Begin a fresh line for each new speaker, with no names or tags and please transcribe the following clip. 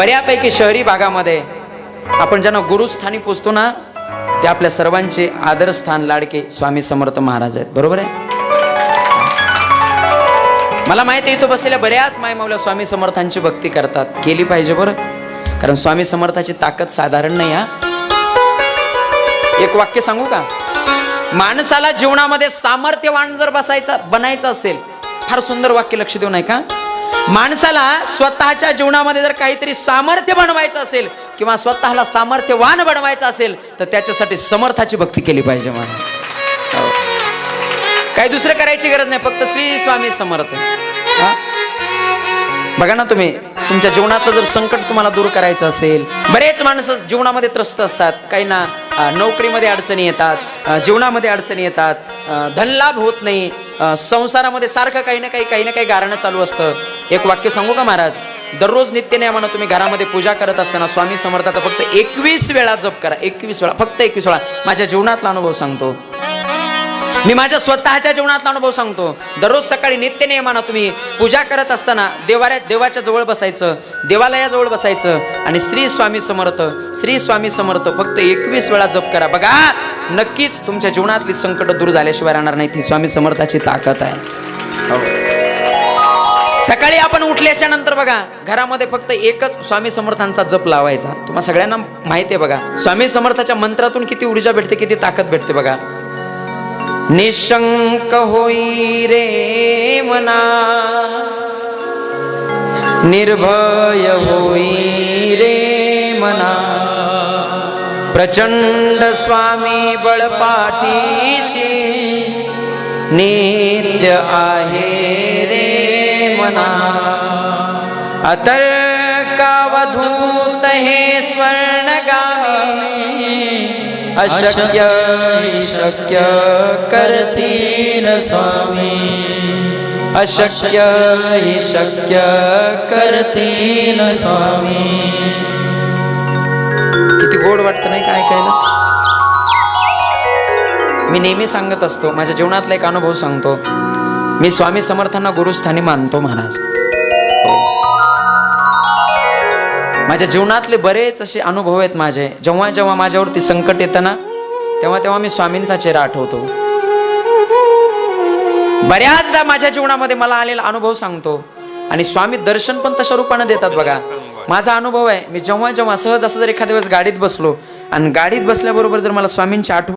बऱ्यापैकी शहरी भागामध्ये आपण ज्यांना गुरुस्थानी पोचतो ना, ते आपल्या सर्वांचे आदरस्थान लाडके स्वामी समर्थ महाराज आहेत. बरोबर आहे. मला माहिती आहे इथं बसलेल्या बऱ्याच मायमाऊल्या स्वामी समर्थांची भक्ती करतात, केली पाहिजे बरं. कारण स्वामी समर्थाची ताकद साधारण नाही. हा एक वाक्य सांगू का, माणसाला जीवनामध्ये सामर्थ्यवान जर बनायचं असेल, फार सुंदर वाक्य, लक्ष देऊ नाही का, माणसाला स्वतःच्या जीवनामध्ये जर काहीतरी सामर्थ्य बनवायचं असेल किंवा स्वतःला सामर्थ्यवान बनवायचं असेल तर त्याच्यासाठी समर्थाची भक्ती केली पाहिजे. मला काही दुसरं करायची गरज नाही, फक्त श्री स्वामी समर्थ. बघा ना, तुम्ही तुमच्या जीवनातलं जर संकट तुम्हाला दूर करायचं असेल, बरेच माणसं जीवनामध्ये त्रस्त असतात, काही ना नोकरीमध्ये अडचणी येतात, जीवनामध्ये अडचणी येतात, धनलाभ होत नाही, संसारामध्ये सारखं काही ना काही गारणं चालू असतं. एक वाक्य सांगू का महाराज, दररोज नित्यनेमानं तुम्ही घरामध्ये पूजा करत असताना स्वामी समर्थाचा फक्त 21 वेळा जप करा. 21 वेळा, फक्त 21 वेळा. माझ्या जीवनातला अनुभव सांगतो, मी माझ्या स्वतःच्या जीवनातला अनुभव सांगतो. दररोज सकाळी नित्यनेमानं तुम्ही पूजा करत असताना देवाच्या जवळ बसायचं, देवालयाजवळ बसायचं आणि श्री स्वामी समर्थ, श्री स्वामी समर्थ फक्त 21 वेळा जप करा. बघा, नक्कीच तुमच्या जीवनातली संकट दूर झाल्याशिवाय राहणार नाही. ती स्वामी समर्थाची ताकद आहे. सकाळी आपण उठल्याच्या नंतर बघा, घरामध्ये फक्त एकच स्वामी समर्थांचा जप लावायचा. तुम्हाला सगळ्यांना माहिती आहे बघा, स्वामी समर्थाच्या मंत्रातून किती ऊर्जा भेटते, किती ताकद भेटते. बघा, निशंक होई रे मना, निर्भय होई रे मना, प्रचंड स्वामी बळपाठीशी नित्य आहे रे मना. अतर्कावधूत हे स्वर्णगामी, अशक्य शक्य करतीन स्वामी, अशक्य शक्य करतीन स्वामी. किती गोड वाटतं नाही का ऐकायला. मी नेहमी सांगत असतो, माझ्या जीवनातला एक अनुभव सांगतो. मी स्वामी समर्थांना गुरुस्थानी मानतो महाराज. माझ्या जीवनातले बरेच असे अनुभव आहेत माझे. जेव्हा जेव्हा माझ्यावरती संकट येतं ना, तेव्हा तेव्हा मी स्वामींचा चेहरा आठवतो. बऱ्याचदा माझ्या जीवनामध्ये मला आलेला अनुभव सांगतो आणि स्वामी दर्शन पण तशा रूपाने देतात. बघा, माझा अनुभव आहे, मी जेव्हा जेव्हा सहज असं जर एखाद्या वेळेस गाडीत बसलो आणि गाडीत बसल्याबरोबर जर मला स्वामींची आठवण